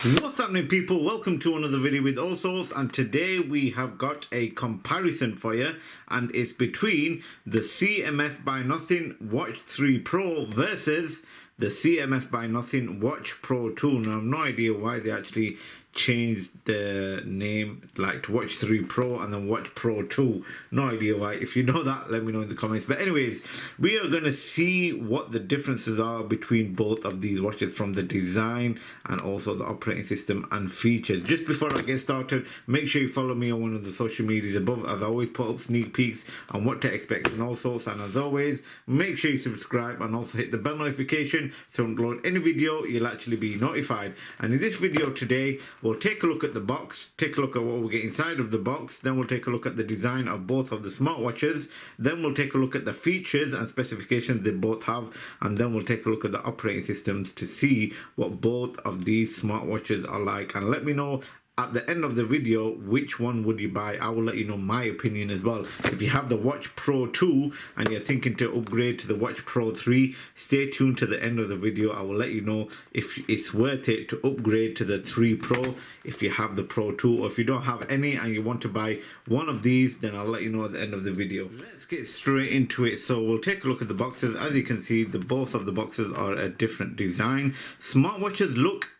What's happening, people? Welcome to another video with Allsortzz, and today we have got a comparison for you, and it's between the CMF by Nothing Watch 3 Pro versus the CMF by Nothing Watch Pro 2. Now I have no idea why they actually changed the name like to Watch 3 Pro and then Watch Pro 2. No idea why. If you know that, let me know in the comments. But anyways, we are going to see what the differences are between both of these watches from the design and also the operating system and features. Just before I get started, make sure you follow me on one of the social medias above, as I always put up sneak peeks on what to expect from Allsortzz. And as always, make sure you subscribe and also hit the bell notification so when I upload any video you'll actually be notified. And in this video today, we'll take a look at the box, take a look at what we get inside of the box, then we'll take a look at the design of both of the smartwatches, then we'll take a look at the features and specifications they both have, and then we'll take a look at the operating systems to see what both of these smartwatches are like. And let me know at the end of the video which one would you buy. I will let you know my opinion as well. If you have the Watch Pro 2 and you're thinking to upgrade to the Watch Pro 3, stay tuned to the end of the video. I will let you know if it's worth it to upgrade to the 3 Pro if you have the Pro 2, or if you don't have any and you want to buy one of these, then I'll let you know at the end of the video. Let's get straight into it. So we'll take a look at the boxes. As you can see, both of the boxes are a different design. Smartwatches look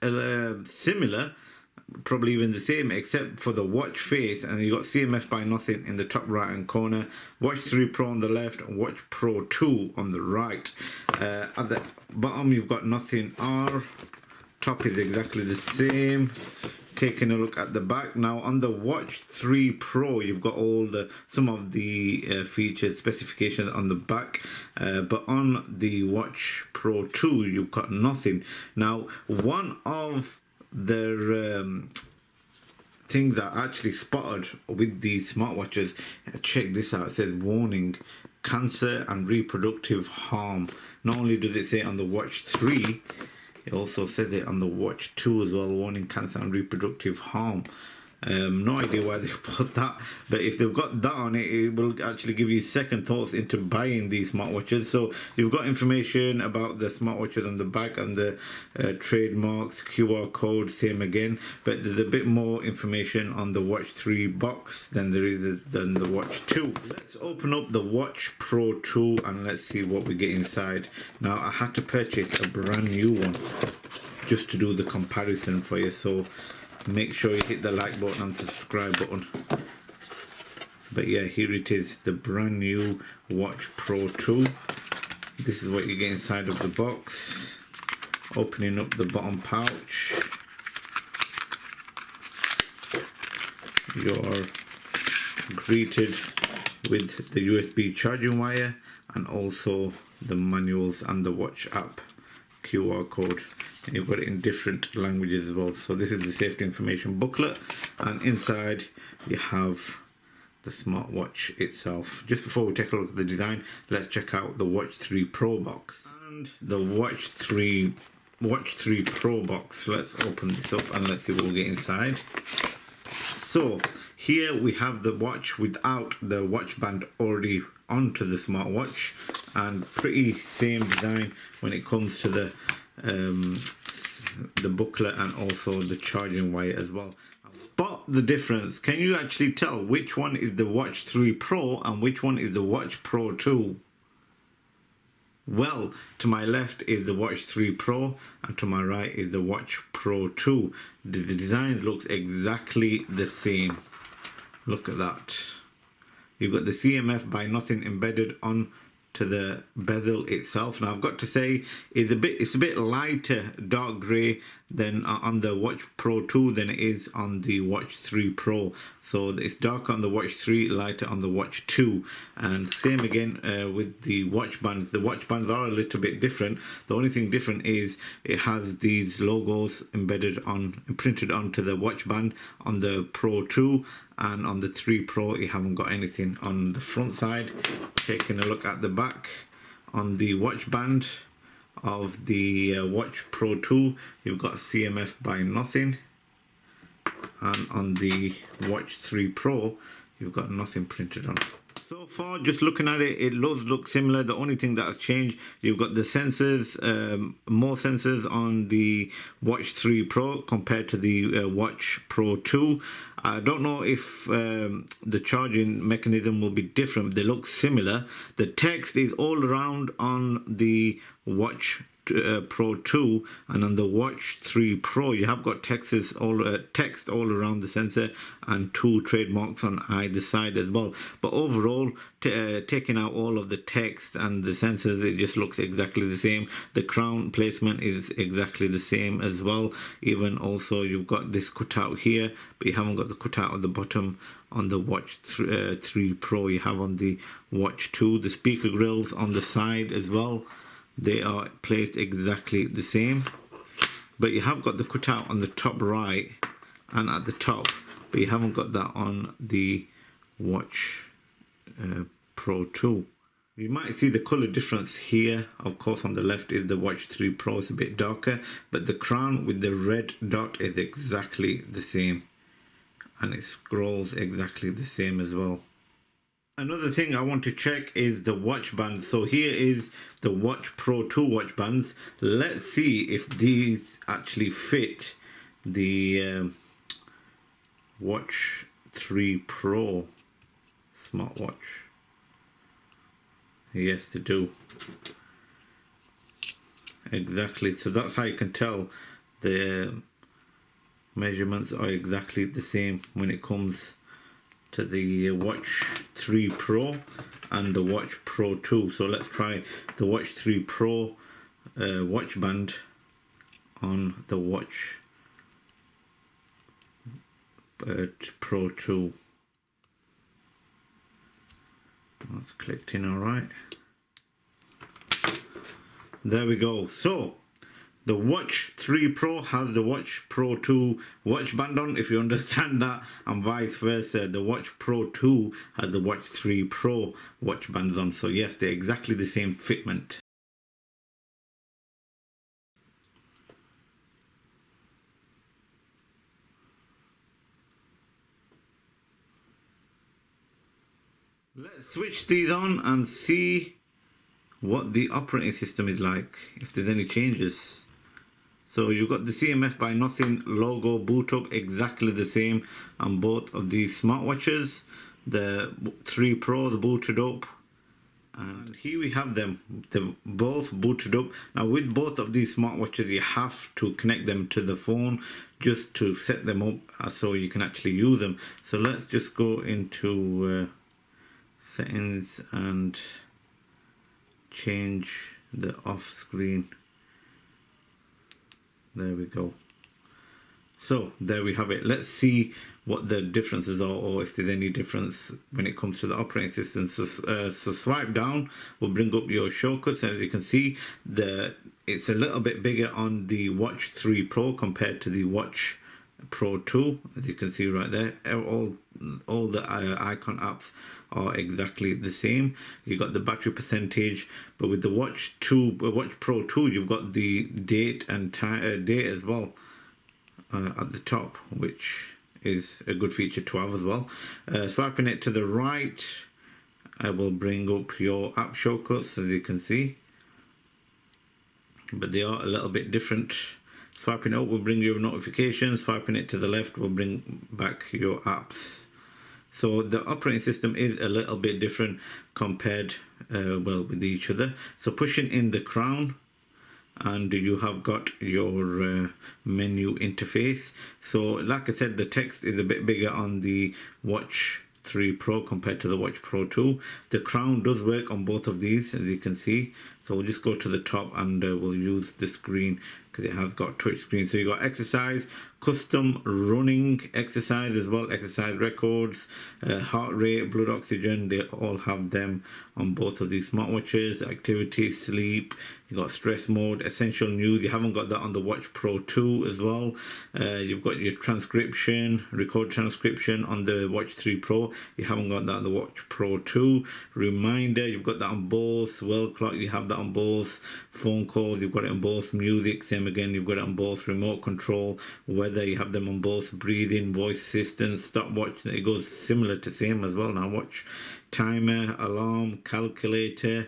similar, probably even the same, except for the watch face, and you got CMF by Nothing in the top right hand corner, Watch 3 Pro on the left, and Watch Pro 2 on the right. At the bottom you've got Nothing R, top is exactly the same. Taking a look at the back now, on the Watch 3 Pro you've got some of the features, specifications on the back, but on the Watch Pro 2 you've got nothing. Now, one of their things that I actually spotted with these smartwatches, check this out, it says warning, cancer and reproductive harm. Not only does it say on the Watch 3, it also says it on the Watch 2 as well, warning, cancer and reproductive harm. No idea why they put that, but if they've got that on it, it will actually give you second thoughts into buying these smartwatches. So you've got information about the smartwatches on the back and the trademarks, QR code, same again, but there's a bit more information on the Watch 3 box than there is than the Watch 2. Let's open up the Watch Pro 2 and let's see what we get inside. Now, I had to purchase a brand new one just to do the comparison for you, so make sure you hit the like button and subscribe button. But yeah, here it is, the brand new Watch Pro 2. This is what you get inside of the box. Opening up the bottom pouch, you're greeted with the USB charging wire and also the manuals and the watch app QR code. And you've got it in different languages as well. So this is the safety information booklet, and inside you have the smartwatch itself. Just before we take a look at the design, let's check out the Watch 3 Pro box and the Watch 3 Pro box. Let's open this up and let's see what we'll get inside. So here we have the watch without the watch band already onto the smartwatch, and pretty same design when it comes to the booklet and also the charging wire as well. Spot the difference. Can you actually tell which one is the Watch 3 Pro and which one is the Watch Pro 2? Well, to my left is the Watch 3 Pro and to my right is the Watch Pro 2. The design looks exactly the same. Look at that. You've got the CMF by Nothing embedded on to the bezel itself. Now I've got to say it's a bit lighter dark grey than on the Watch Pro 2 than it is on the Watch 3 Pro. So it's darker on the Watch 3, lighter on the Watch 2. And same again with the watch bands. The watch bands are a little bit different. The only thing different is it has these logos printed onto the watch band on the Pro 2, and on the 3 Pro you haven't got anything on the front side. Taking a look at the back, on the watch band of the Watch Pro 2 you've got CMF by Nothing, and on the Watch 3 Pro you've got nothing printed on. So far, just looking at it, it does look similar. The only thing that has changed, you've got the sensors, more sensors on the Watch 3 Pro compared to the Watch Pro 2. I don't know if the charging mechanism will be different. They look similar. The text is all around on the Watch Pro 2, and on the Watch 3 Pro you have got text all around the sensor and 2 trademarks on either side as well. But overall, taking out all of the text and the sensors, it just looks exactly the same. The crown placement is exactly the same as well. Even also, you've got this cutout here, but you haven't got the cutout at the bottom on the Watch 3 Pro. You have on the Watch 2. The speaker grills on the side as well, they are placed exactly the same, but you have got the cutout on the top right and at the top, but you haven't got that on the Watch Pro 2. You might see the color difference here. Of course, on the left is the Watch 3 Pro, it's a bit darker, but the crown with the red dot is exactly the same, and it scrolls exactly the same as well. Another thing I want to check is the watch band. So here is the Watch Pro 2 watch bands. Let's see if these actually fit the Watch 3 Pro smartwatch. Yes, they do. Exactly. So that's how you can tell the measurements are exactly the same when it comes to the Watch 3 Pro and the Watch Pro 2. So let's try the Watch 3 Pro watch band on the Watch Pro 2. That's clicked in all right. There we go. So the Watch 3 Pro has the Watch Pro 2 watch band on, if you understand that, and vice versa. The Watch Pro 2 has the Watch 3 Pro watch bands on. So yes, they're exactly the same fitment. Let's switch these on and see what the operating system is like, if there's any changes. So you've got the CMF by Nothing logo boot up exactly the same on both of these smartwatches. The 3 Pro, the booted up, and here we have them. They've both booted up. Now with both of these smartwatches, you have to connect them to the phone just to set them up so you can actually use them. So let's just go into settings and change the off screen. There we go. So there we have it. Let's see what the differences are, or if there's any difference when it comes to the operating system. So swipe down will bring up your shortcuts. As you can see, it's a little bit bigger on the Watch 3 Pro compared to the Watch Pro 2. As you can see right there, all the icon apps are exactly the same. You got the battery percentage, but with the Watch Pro 2, you've got the date and time, date as well at the top, which is a good feature to have as well. Swiping it to the right, I will bring up your app shortcuts, as you can see, but they are a little bit different. Swiping it up will bring your notifications. Swiping it to the left will bring back your apps. So the operating system is a little bit different compared with each other. So pushing in the crown, and you have got your menu interface. So like I said, the text is a bit bigger on the Watch 3 Pro compared to the Watch Pro 2. The crown does work on both of these, as you can see. So we'll just go to the top and we'll use the screen because it has got touch screen. So you got exercise, custom running exercise as well, exercise records, heart rate, blood oxygen, they all have them on both of these smartwatches. Activity, sleep, you got stress mode, essential news. You haven't got that on the Watch Pro 2 as well. You've got your transcription, record transcription on the Watch 3 Pro. You haven't got that on the Watch Pro 2. Reminder, you've got that on both. World clock, you have that on both. Phone calls, you've got it on both. Music, same again, you've got it on both remote control, weather, you have them on both breathing, voice assistant, stopwatch. It goes similar to same as well now, watch, timer, alarm, calculator.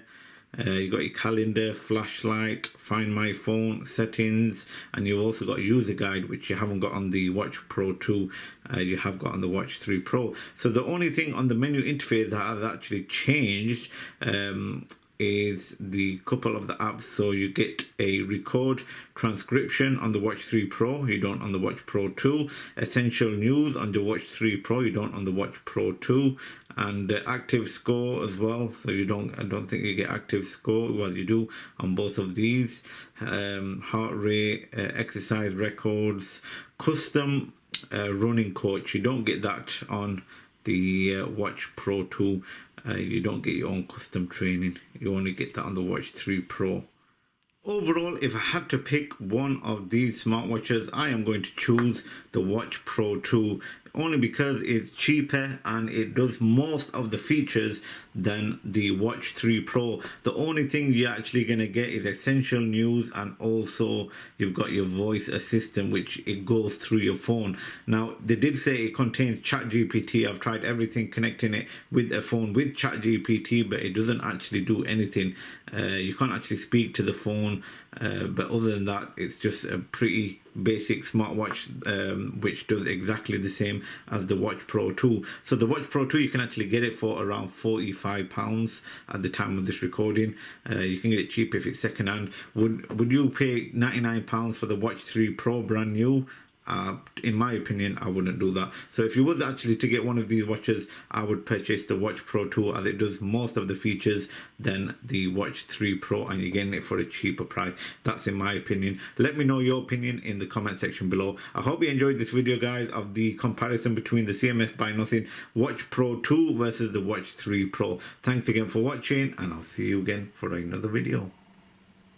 You got your calendar, flashlight, find my phone, settings, and you've also got a user guide, which you haven't got on the Watch Pro 2. You have got on the Watch 3 Pro. So the only thing on the menu interface that has actually changed is the couple of the apps. So you get a record transcription on the Watch 3 Pro, you don't on the Watch Pro 2. Essential news on the Watch 3 Pro, you don't on the Watch Pro 2. And active score as well, so I don't think you get active score. Well, you do on both of these. Heart rate, exercise records, custom running coach, you don't get that on the Watch Pro 2. You don't get your own custom training, you only get that on the Watch 3 Pro. Overall, if I had to pick one of these smartwatches, I am going to choose the Watch Pro 2, only because it's cheaper and it does most of the features than the Watch 3 Pro. The only thing you're actually going to get is essential news, and also you've got your voice assistant, which it goes through your phone. Now, they did say it contains ChatGPT. I've tried everything connecting it with a phone with ChatGPT, but it doesn't actually do anything. You can't actually speak to the phone, but other than that, it's just a pretty basic smartwatch, which does exactly the same as the Watch Pro 2. So the Watch Pro 2, you can actually get it for around £45 at the time of this recording. You can get it cheap if it's second hand. Would you pay £99 for the Watch 3 Pro brand new? In my opinion, I wouldn't do that. So if you was actually to get one of these watches, I would purchase the Watch Pro 2, as it does most of the features than the Watch 3 Pro, and you're getting it for a cheaper price. That's in my opinion. Let me know your opinion in the comment section below. I hope you enjoyed this video, guys, of the comparison between the CMF Buy Nothing Watch Pro 2 versus the Watch 3 Pro. Thanks again for watching, and I'll see you again for another video.